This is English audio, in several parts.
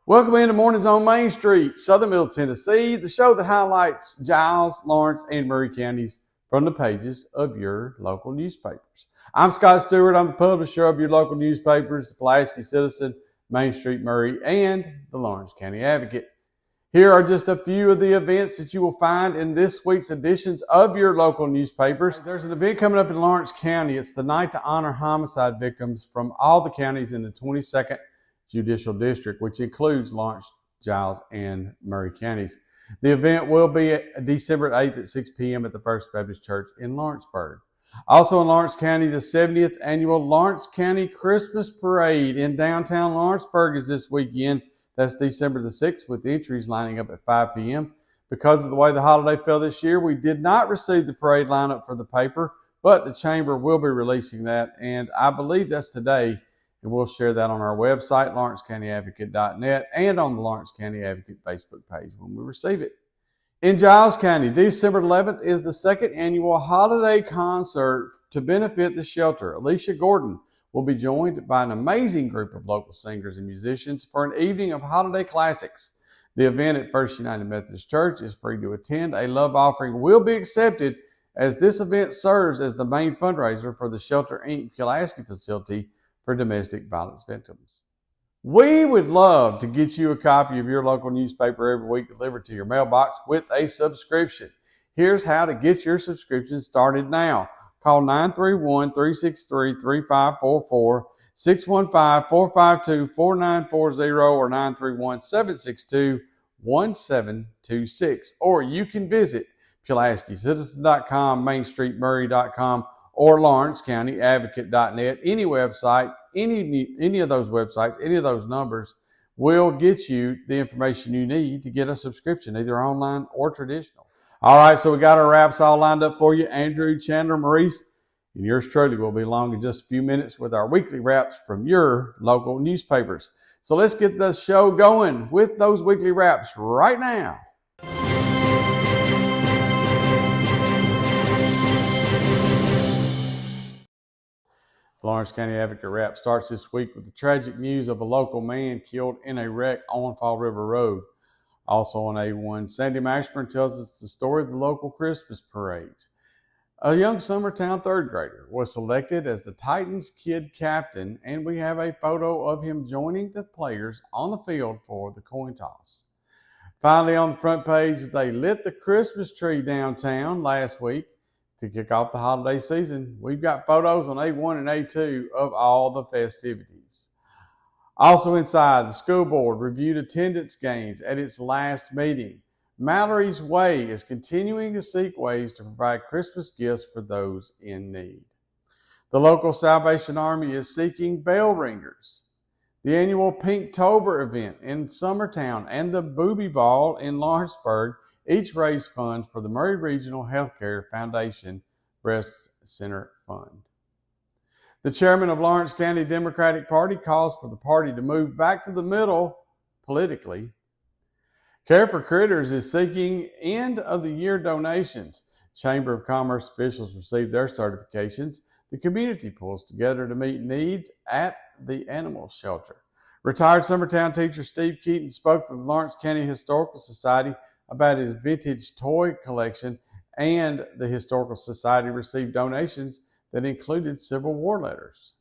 Welcome into Mornings on Main Street, Southern Middle Tennessee, the show that highlights Giles, Lawrence, and Maury counties from the pages of your local newspapers. I'm Scott Stewart. I'm the publisher of your local newspapers, the Pulaski Citizen, Main Street Maury, and the Lawrence County Advocate. Here are just a few of the events that you will find in this week's editions of your local newspapers. There's an event coming up in Lawrence County. It's the night to honor homicide victims from all the counties in the 22nd Judicial District, which includes Lawrence, Giles, and Maury counties. The event will be December 8th at 6 p.m. at the First Baptist Church in Lawrenceburg. Also in Lawrence County, the 70th Annual Lawrence County Christmas Parade in downtown Lawrenceburg is this weekend. That's December the 6th, with entries lining up at 5 p.m. Because of the way the holiday fell this year, we did not receive the parade lineup for the paper, but the Chamber will be releasing that, and I believe that's today. And we'll share that on our website, lawrencecountyadvocate.net, and on the Lawrence County Advocate Facebook page when we receive it. In Giles County, December 11th is the second annual holiday concert to benefit the shelter. Alicia Gordon will be joined by an amazing group of local singers and musicians for an evening of holiday classics. The event at First United Methodist Church is free to attend. A love offering will be accepted, as this event serves as the main fundraiser for the Shelter Inc. Pulaski facility for domestic violence victims. We would love to get you a copy of your local newspaper every week delivered to your mailbox with a subscription. Here's how to get your subscription started now. Call 931-363-3544, 615-452-4940, or 931-762-1726. Or you can visit PulaskiCitizen.com, MainStreetMaury.com, or LawrenceCountyAdvocate.net. Any website, any of those websites, any of those numbers will get you the information you need to get a subscription, either online or traditional. All right, so we got our wraps all lined up for you. Andrew, Chandler, Maurice, and yours truly will be along in just a few minutes with our weekly wraps from your local newspapers. So let's get the show going with those weekly wraps right now. The Lawrence County Advocate Wrap starts this week with the tragic news of a local man killed in a wreck on Fall River Road. Also on A1, Sandy Mashburn tells us the story of the local Christmas parades. A young Summertown third grader was selected as the Titans Kid captain, and we have a photo of him joining the players on the field for the coin toss. Finally, on the front page, they lit the Christmas tree downtown last week to kick off the holiday season. We've got photos on A1 and A2 of all the festivities. Also inside, the school board reviewed attendance gains at its last meeting. Mallory's Way is continuing to seek ways to provide Christmas gifts for those in need. The local Salvation Army is seeking bell ringers. The annual Pinktober event in Summertown and the Booby Ball in Lawrenceburg each raise funds for the Maury Regional Healthcare Foundation Breast Center Fund. The chairman of Lawrence County Democratic Party calls for the party to move back to the middle politically. Care for Critters is seeking end-of-the-year donations. Chamber of Commerce officials received their certifications. The community pulls together to meet needs at the animal shelter. Retired Summertown teacher Steve Keaton spoke to the Lawrence County Historical Society about his vintage toy collection, and the Historical Society received donations that included Civil War letters.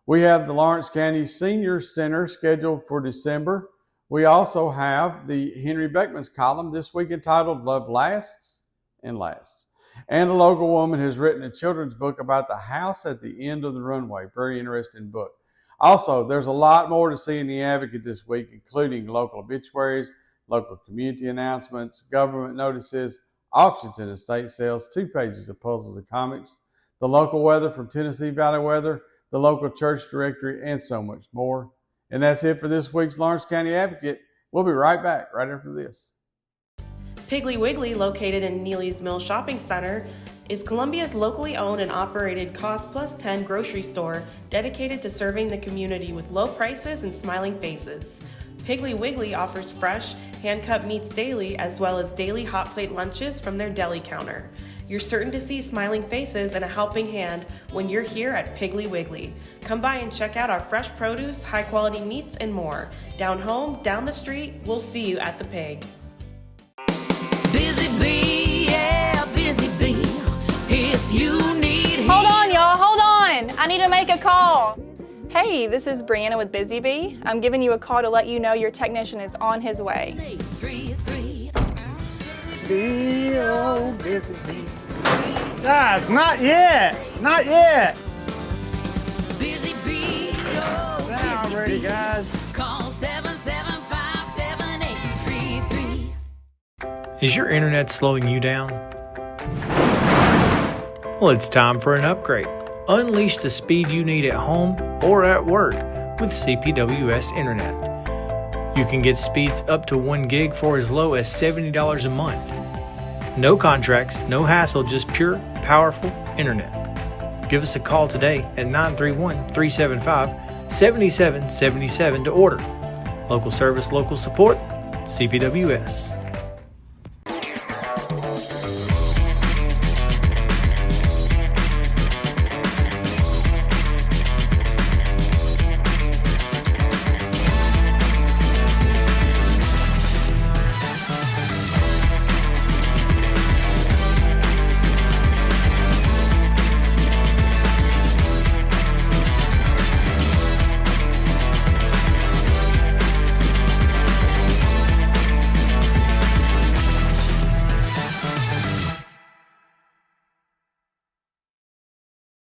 We have the Lawrence County Senior Center scheduled for December. We also have the Henry Beckman's column this week entitled Love Lasts and Lasts. And a local woman has written a children's book about the house at the end of the runway. Very interesting book. Also, there's a lot more to see in the Advocate this week, including local obituaries, local community announcements, government notices, auctions and estate sales, 2 pages of puzzles and comics, the local weather from Tennessee Valley Weather, the local church directory, and so much more. And that's it for this week's Lawrence County Advocate. We'll be right back right after this. Piggly Wiggly, located in Neely's Mill Shopping Center, is Columbia's locally owned and operated Cost Plus 10 grocery store dedicated to serving the community with low prices and smiling faces. Piggly Wiggly offers fresh, hand-cut meats daily, as well as daily hot plate lunches from their deli counter. You're certain to see smiling faces and a helping hand when you're here at Piggly Wiggly. Come by and check out our fresh produce, high quality meats, and more. Down home, down the street, we'll see you at the Pig. Busy bee, yeah, busy bee. If you need Hold on, y'all, hold on. I need to make a call. Hey, this is Brianna with Busy Bee. I'm giving you a call to let you know your technician is on his way. 833. Bee, oh, busy bee. Guys, not yet. Not yet. Busy bee, oh, Now busy I'm ready, bee. guys. Call 775-7833. Is your internet slowing you down? Well, it's time for an upgrade. Unleash the speed you need at home or at work with CPWS Internet. You can get speeds up to 1 gig for as low as $70 a month. No contracts, no hassle, just pure, powerful internet. Give us a call today at 931-375-7777 to order. Local service, local support, CPWS.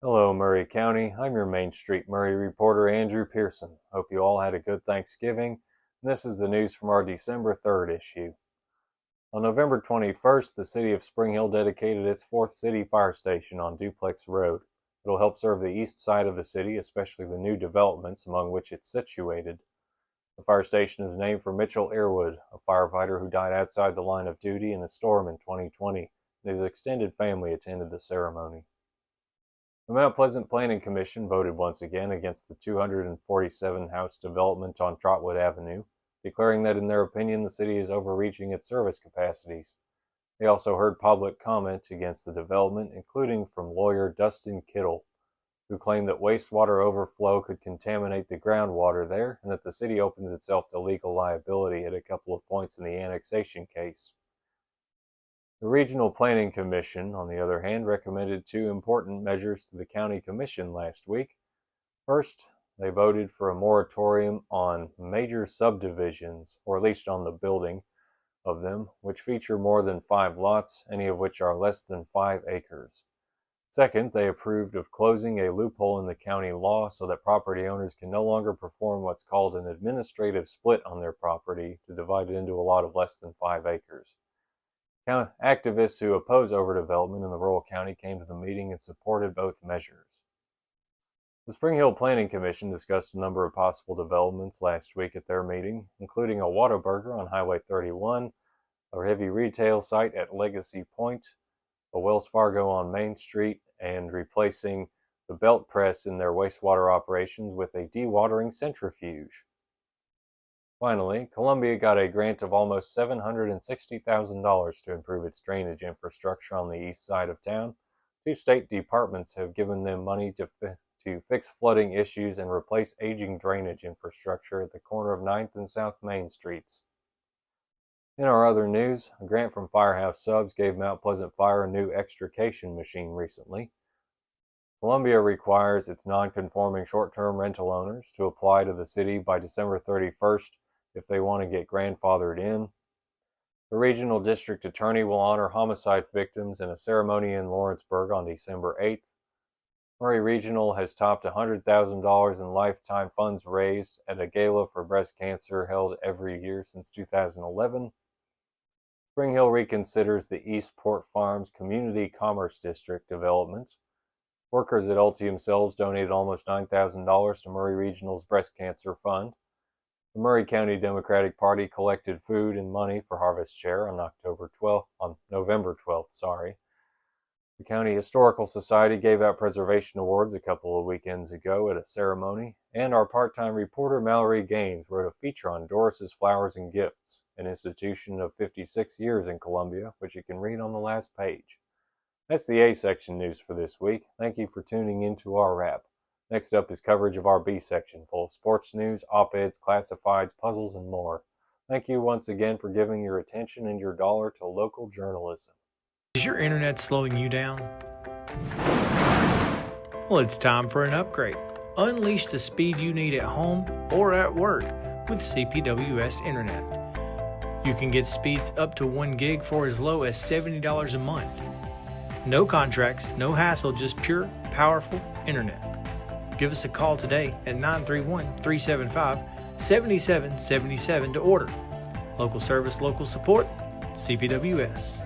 Hello, Maury County. I'm your Main Street Maury reporter, Andrew Pearson. Hope you all had a good Thanksgiving. This is the news from our December 3rd issue. On November 21st, the city of Spring Hill dedicated its 4th city fire station on Duplex Road. It'll help serve the east side of the city, especially the new developments among which it's situated. The fire station is named for Mitchell Earwood, a firefighter who died outside the line of duty in a storm in 2020, and his extended family attended the ceremony. The Mount Pleasant Planning Commission voted once again against the 247-house development on Trotwood Avenue, declaring that in their opinion the city is overreaching its service capacities. They also heard public comment against the development, including from lawyer Dustin Kittle, who claimed that wastewater overflow could contaminate the groundwater there and that the city opens itself to legal liability at a couple of points in the annexation case. The Regional Planning Commission, on the other hand, recommended 2 important measures to the County Commission last week. First, they voted for a moratorium on major subdivisions, or at least on the building of them, which feature more than 5 lots, any of which are less than 5 acres. Second, they approved of closing a loophole in the county law so that property owners can no longer perform what's called an administrative split on their property to divide it into a lot of less than 5 acres. Activists who oppose overdevelopment in the rural county came to the meeting and supported both measures. The Spring Hill Planning Commission discussed a number of possible developments last week at their meeting, including a Whataburger on Highway 31, a heavy retail site at Legacy Point, a Wells Fargo on Main Street, and replacing the belt press in their wastewater operations with a dewatering centrifuge. Finally, Columbia got a grant of almost $760,000 to improve its drainage infrastructure on the east side of town. 2 state departments have given them money to fix flooding issues and replace aging drainage infrastructure at the corner of 9th and South Main Streets. In our other news, a grant from Firehouse Subs gave Mount Pleasant Fire a new extrication machine recently. Columbia requires its non-conforming short-term rental owners to apply to the city by December 31st if they want to get grandfathered in. The regional district attorney will honor homicide victims in a ceremony in Lawrenceburg on December 8th. Maury Regional has topped $100,000 in lifetime funds raised at a gala for breast cancer held every year since 2011. Spring Hill reconsiders the East Port Farms Community Commerce District development. Workers at Ultium Cells donated almost $9,000 to Maury Regional's breast cancer fund. The Maury County Democratic Party collected food and money for Harvest Chair on November 12th. The County Historical Society gave out preservation awards a couple of weekends ago at a ceremony, and our part-time reporter Mallory Gaines wrote a feature on Doris's Flowers and Gifts, an institution of 56 years in Columbia, which you can read on the last page. That's the A-section news for this week. Thank you for tuning in to our wrap. Next up is coverage of our B-section, full of sports news, op-eds, classifieds, puzzles, and more. Thank you once again for giving your attention and your dollar to local journalism. Is your internet slowing you down? Well, it's time for an upgrade. Unleash the speed you need at home or at work with CPWS Internet. You can get speeds up to 1 gig for as low as $70 a month. No contracts, no hassle, just pure, powerful internet. Give us a call today at 931-375-7777 to order. Local service, local support, CPWS.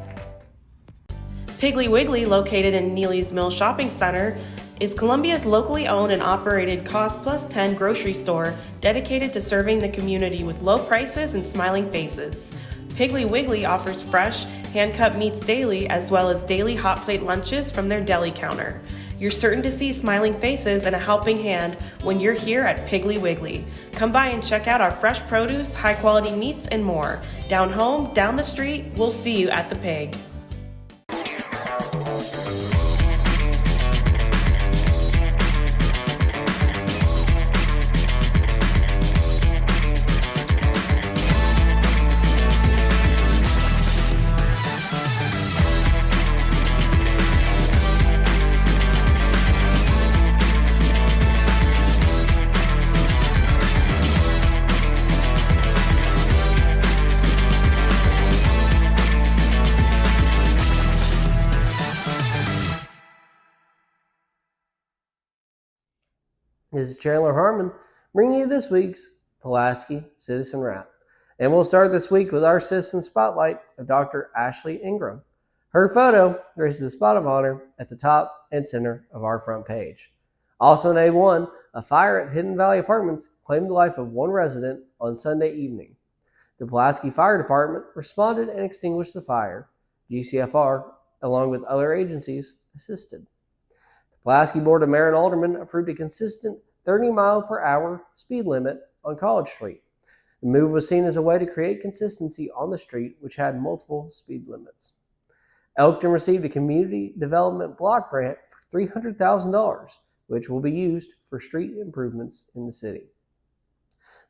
Piggly Wiggly, located in Neely's Mill Shopping Center, is Columbia's locally owned and operated Cost Plus 10 grocery store dedicated to serving the community with low prices and smiling faces. Piggly Wiggly offers fresh, hand-cut meats daily as well as daily hot plate lunches from their deli counter. You're certain to see smiling faces and a helping hand when you're here at Piggly Wiggly. Come by and check out our fresh produce, high-quality meats, and more. Down home, down the street, we'll see you at the Pig. This is Chandler Harmon bringing you this week's Pulaski Citizen Wrap. And we'll start this week with our Citizen Spotlight of Dr. Ashley Ingram. Her photo graces the spot of honor at the top and center of our front page. Also in A1, a fire at Hidden Valley Apartments claimed the life of one resident on Sunday evening. The Pulaski Fire Department responded and extinguished the fire. GCFR, along with other agencies, assisted. Pulaski Board of Mayor and Aldermen approved a consistent 30-mile-per-hour speed limit on College Street. The move was seen as a way to create consistency on the street, which had multiple speed limits. Elkton received a community development block grant for $300,000, which will be used for street improvements in the city.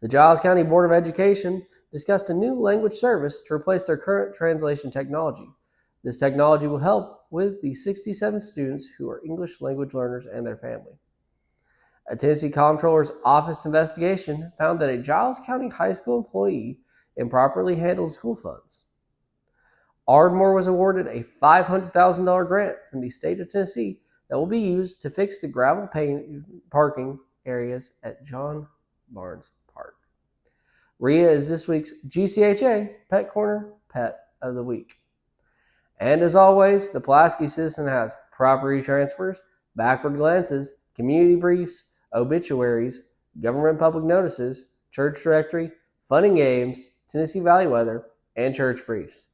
The Giles County Board of Education discussed a new language service to replace their current translation technology. This technology will help with the 67 students who are English language learners and their family. A Tennessee Comptroller's Office investigation found that a Giles County High School employee improperly handled school funds. Ardmore was awarded a $500,000 grant from the state of Tennessee that will be used to fix the gravel parking areas at John Barnes Park. Rhea is this week's GCHA Pet Corner Pet of the Week. And as always, the Pulaski Citizen has property transfers, backward glances, community briefs, obituaries, government public notices, church directory, fun and games, Tennessee Valley weather, and church briefs.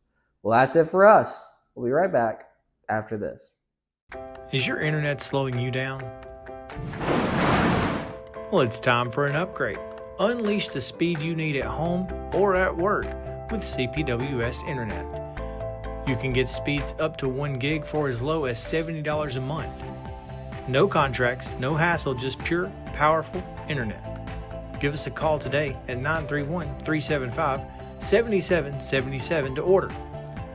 Well, that's it for us. We'll be right back after this. Is your internet slowing you down? Well, it's time for an upgrade. Unleash the speed you need at home or at work with CPWS Internet. You can get speeds up to 1 gig for as low as $70 a month. No contracts, no hassle, just pure, powerful internet. Give us a call today at 931-375-7777 to order.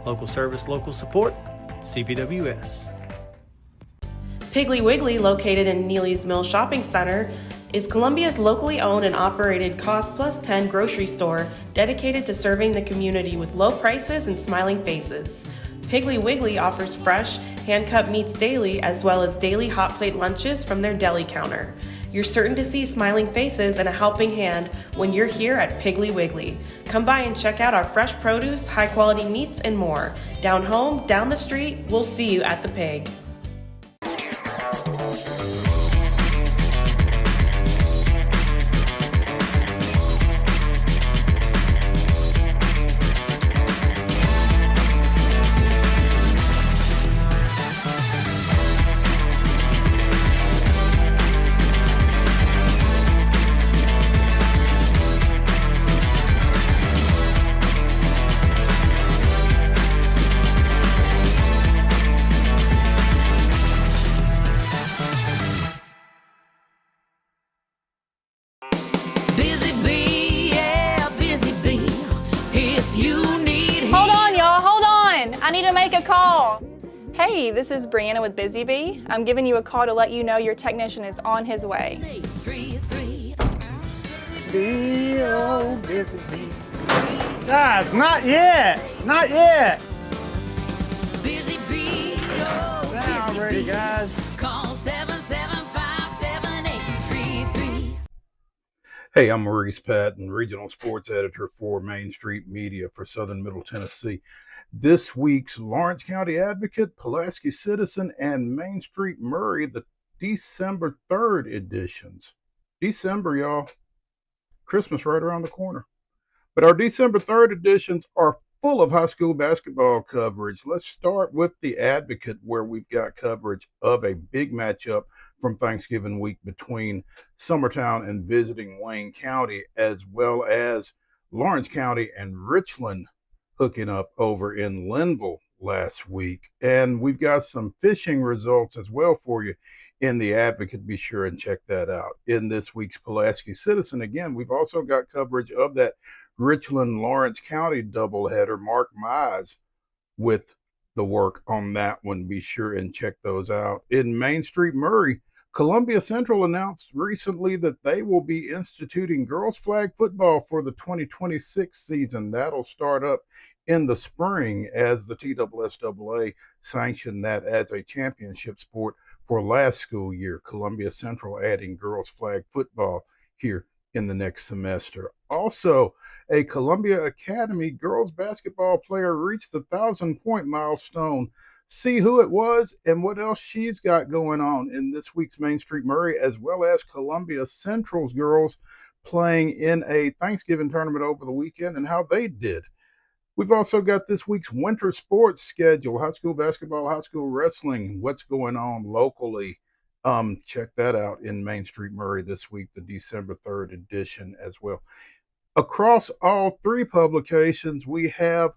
Local service, local support, CPWS. Piggly Wiggly, located in Neely's Mill Shopping Center, is Columbia's locally owned and operated Cost Plus 10 grocery store dedicated to serving the community with low prices and smiling faces. Piggly Wiggly offers fresh, hand-cut meats daily as well as daily hot plate lunches from their deli counter. You're certain to see smiling faces and a helping hand when you're here at Piggly Wiggly. Come by and check out our fresh produce, high-quality meats, and more. Down home, down the street, we'll see you at the Pig. make a call. Hey, this is Brianna with Busy Bee. I'm giving you a call to let you know your technician is on his way. 833. Be oh busy bee. Guys, not yet. Not yet. Busy bee, oh, Now busy ready, bee. guys. Call 775-7833. Hey, I'm Maurice Patton, Regional Sports Editor for Main Street Media for Southern Middle Tennessee. This week's Lawrence County Advocate, Pulaski Citizen, and Main Street Maury, the December 3rd editions. December, y'all. Christmas right around the corner. But our December 3rd editions are full of high school basketball coverage. Let's start with the Advocate, where we've got coverage of a big matchup from Thanksgiving week between Summertown and visiting Wayne County, as well as Lawrence County and Richland hooking up over in Linville last week. And we've got some fishing results as well for you in the Advocate. Be sure and check that out. In this week's Pulaski Citizen, again, we've also got coverage of that Richland-Lawrence County doubleheader. Mark Mize with the work on that one. Be sure and check those out. In Main Street Maury, Columbia Central announced recently that they will be instituting girls flag football for the 2026 season. That'll start up in the spring as the TSSAA sanctioned that as a championship sport for last school year. Columbia Central adding girls flag football here in the next semester. Also, a Columbia Academy girls basketball player reached the 1,000-point milestone. See who it was and what else she's got going on in this week's Main Street Maury, as well as Columbia Central's girls playing in a Thanksgiving tournament over the weekend and how they did. We've also got this week's winter sports schedule, high school basketball, high school wrestling, what's going on locally. Check that out in Main Street Maury this week, the December 3rd edition as well. Across all three publications, we have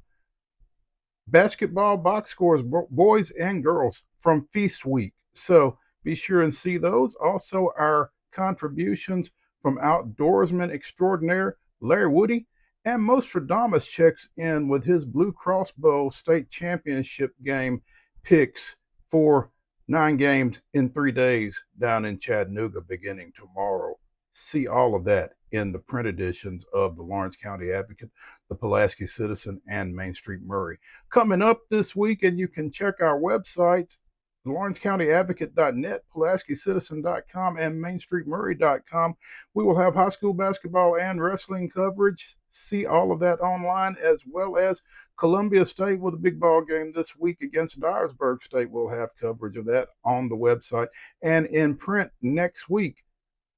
basketball box scores, boys and girls, from Feast Week. So be sure and see those. Also, our contributions from outdoorsman extraordinaire Larry Woody, and Mostradamus checks in with his Blue Crossbow State Championship game picks for 9 games in 3 days down in Chattanooga beginning tomorrow. See all of that in the print editions of the Lawrence County Advocate, the Pulaski Citizen, and Main Street Maury. Coming up this week, and you can check our websites, LawrenceCountyAdvocate.net, PulaskiCitizen.com, and MainStreetMaury.com. We will have high school basketball and wrestling coverage. See all of that online, as well as Columbia State with a big ball game this week against Dyersburg State. We'll have coverage of that on the website and in print next week.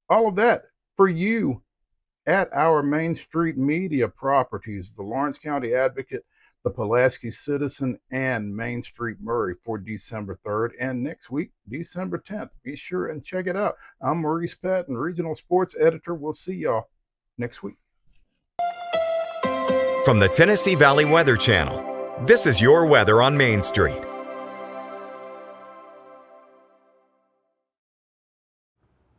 All of that for you at our Main Street Media properties, the Lawrence County Advocate, the Pulaski Citizen, and Main Street Maury for December 3rd and next week, December 10th. Be sure and check it out. I'm Maurice Patton, Regional Sports Editor. We'll see y'all next week. From the Tennessee Valley Weather Channel, this is your weather on Main Street.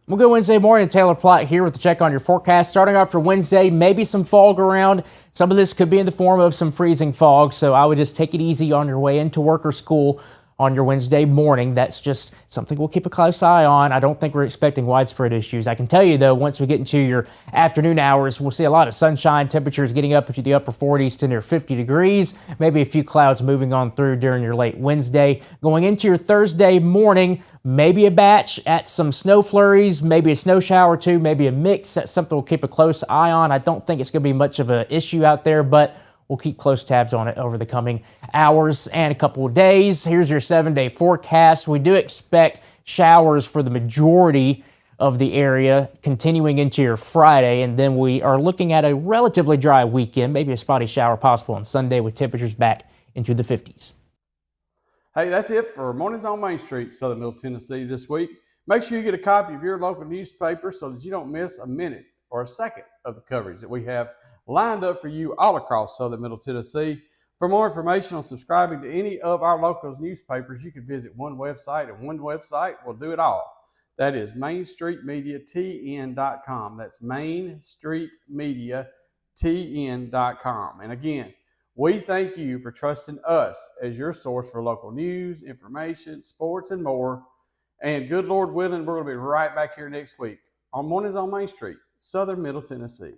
We'll go Wednesday morning. Taylor Platt here with the check on your forecast. Starting off for Wednesday, maybe some fog around. Some of this could be in the form of some freezing fog, so I would just take it easy on your way into work or school on your Wednesday morning. That's just something we'll keep a close eye on. I don't think we're expecting widespread issues. I can tell you, though, once we get into your afternoon hours, we'll see a lot of sunshine, temperatures getting up into the upper 40s to near 50 degrees, maybe a few clouds moving on through during your late Wednesday. Going into your Thursday morning, maybe a batch at some snow flurries, maybe a snow shower or two, maybe a mix. That's something we'll keep a close eye on. I don't think it's going to be much of an issue out there, but we'll keep close tabs on it over the coming hours and a couple of days. Here's your 7-day forecast. We do expect showers for the majority of the area continuing into your Friday, and then we are looking at a relatively dry weekend, maybe a spotty shower possible on Sunday with temperatures back into the 50s. Hey, that's it for Mornings on Main Street, Southern Middle Tennessee this week. Make sure you get a copy of your local newspaper so that you don't miss a minute or a second of the coverage that we have lined up for you all across Southern Middle Tennessee. For more information on subscribing to any of our local newspapers, you can visit one website, and one website will do it all. That is MainStreetMediaTN.com. That's MainStreetMediaTN.com. And again, We thank you for trusting us as your source for local news, information, sports, and more. And good Lord willing, we're going to be right back here next week on Mornings on Main Street, Southern Middle Tennessee.